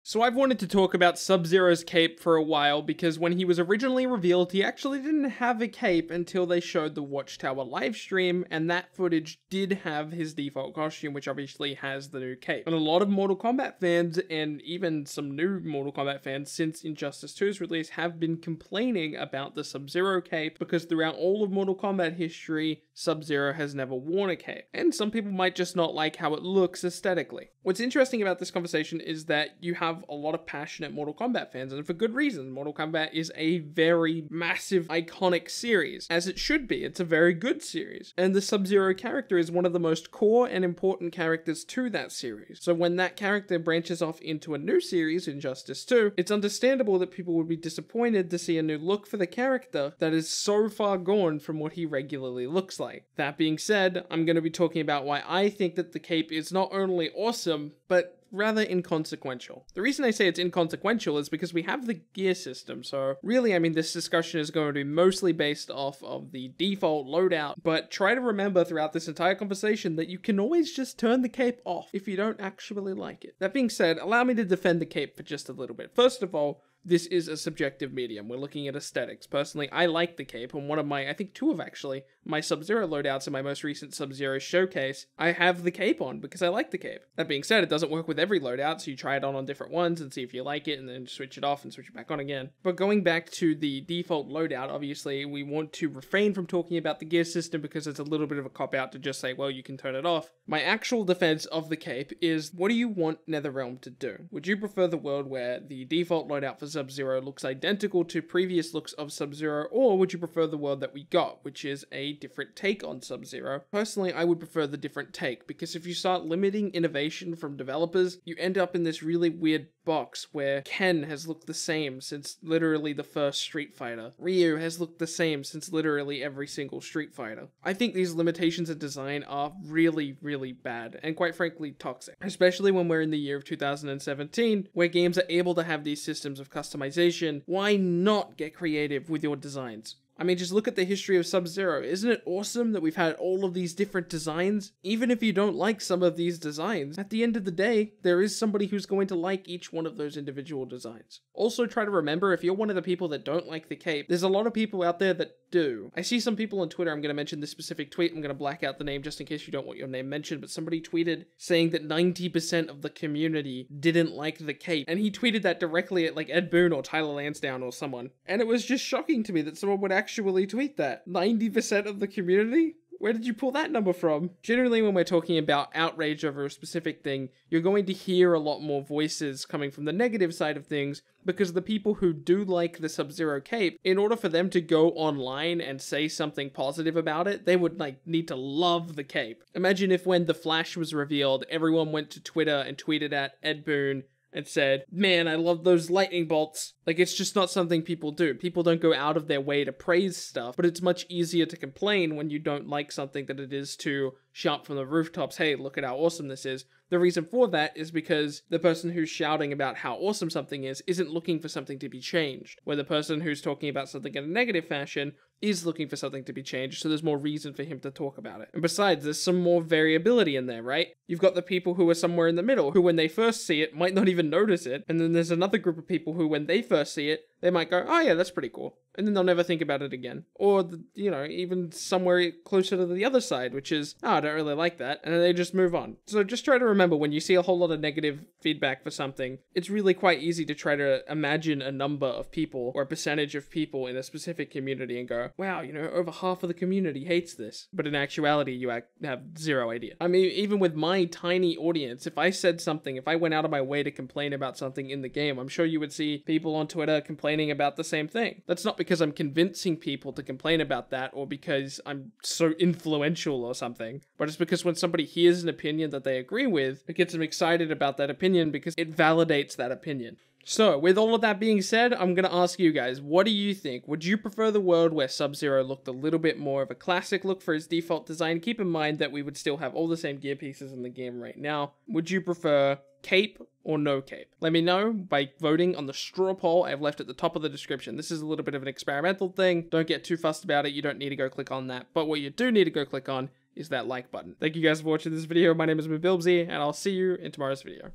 So I've wanted to talk about Sub-Zero's cape for a while because when he was originally revealed, he actually didn't have a cape until they showed the Watchtower livestream, and that footage did have his default costume, which obviously has the new cape. And a lot of Mortal Kombat fans, and even some new Mortal Kombat fans since Injustice 2's release, have been complaining about the Sub-Zero cape because throughout all of Mortal Kombat history, Sub-Zero has never worn a cape. And some people might just not like how it looks aesthetically. What's interesting about this conversation is that you have a lot of passionate Mortal Kombat fans, and for good reason. Mortal Kombat is a very massive, iconic series, as it should be. It's a very good series. And the Sub-Zero character is one of the most core and important characters to that series. So when that character branches off into a new series, Injustice 2, it's understandable that people would be disappointed to see a new look for the character that is so far gone from what he regularly looks like. That being said, I'm going to be talking about why I think that the cape is not only awesome, but rather inconsequential. The reason I say it's inconsequential is because we have the gear system, so really, I mean, this discussion is going to be mostly based off of the default loadout, but try to remember throughout this entire conversation that you can always just turn the cape off if you don't actually like it. That being said, allow me to defend the cape for just a little bit. First of all, this is a subjective medium. We're looking at aesthetics. Personally, I like the cape. On one of my, I think two of actually, my Sub-Zero loadouts in my most recent Sub-Zero showcase, I have the cape on because I like the cape. That being said, it doesn't work with every loadout, so you try it on different ones and see if you like it, and then switch it off and switch it back on again. But going back to the default loadout, obviously, we want to refrain from talking about the gear system because it's a little bit of a cop-out to just say, well, you can turn it off. My actual defense of the cape is, what do you want NetherRealm to do? Would you prefer the world where the default loadout for Sub-Zero looks identical to previous looks of Sub-Zero, or would you prefer the world that we got, which is a different take on Sub-Zero? Personally, I would prefer the different take, because if you start limiting innovation from developers, you end up in this really weird box where Ken has looked the same since literally the first Street Fighter. Ryu has looked the same since literally every single Street Fighter. I think these limitations of design are really, really bad, and quite frankly, toxic. Especially when we're in the year of 2017, where games are able to have these systems of customization. Why not get creative with your designs? I mean, just look at the history of Sub-Zero. Isn't it awesome that we've had all of these different designs? Even if you don't like some of these designs, at the end of the day, there is somebody who's going to like each one of those individual designs. Also, try to remember, if you're one of the people that don't like the cape, there's a lot of people out there that do. I see some people on Twitter, I'm going to mention this specific tweet, I'm going to black out the name just in case you don't want your name mentioned, but somebody tweeted saying that 90% of the community didn't like the cape, and he tweeted that directly at like Ed Boon or Tyler Lansdowne or someone, and it was just shocking to me that someone would actually tweet that. 90% of the community? Where did you pull that number from? Generally, when we're talking about outrage over a specific thing, you're going to hear a lot more voices coming from the negative side of things, because the people who do like the Sub-Zero cape, in order for them to go online and say something positive about it, they would need to love the cape. Imagine if when The Flash was revealed, everyone went to Twitter and tweeted at Ed Boon and said, man, I love those lightning bolts. It's just not something people do. People don't go out of their way to praise stuff, but it's much easier to complain when you don't like something than it is to shout from the rooftops, hey, look at how awesome this is. The reason for that is because the person who's shouting about how awesome something is isn't looking for something to be changed, where the person who's talking about something in a negative fashion is looking for something to be changed, so there's more reason for him to talk about it. And besides, there's some more variability in there, right? You've got the people who are somewhere in the middle, who when they first see it might not even notice it, and then there's another group of people who when they first see it, they might go, oh yeah, that's pretty cool. And then they'll never think about it again. Or, even somewhere closer to the other side, which is, oh, I don't really like that. And then they just move on. So just try to remember, when you see a whole lot of negative feedback for something, it's really quite easy to try to imagine a number of people or a percentage of people in a specific community and go, wow, over half of the community hates this. But in actuality, you have zero idea. I mean, even with my tiny audience, if I said something, if I went out of my way to complain about something in the game, I'm sure you would see people on Twitter complaining about the same thing. That's not because I'm convincing people to complain about that or because I'm so influential or something, but it's because when somebody hears an opinion that they agree with, it gets them excited about that opinion because it validates that opinion. So, with all of that being said, I'm going to ask you guys, what do you think? Would you prefer the world where Sub-Zero looked a little bit more of a classic look for his default design? Keep in mind that we would still have all the same gear pieces in the game right now. Would you prefer cape or no cape? Let me know by voting on the straw poll I've left at the top of the description. This is a little bit of an experimental thing. Don't get too fussed about it. You don't need to go click on that. But what you do need to go click on is that like button. Thank you guys for watching this video. My name is Mabilbzy, and I'll see you in tomorrow's video.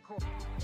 course.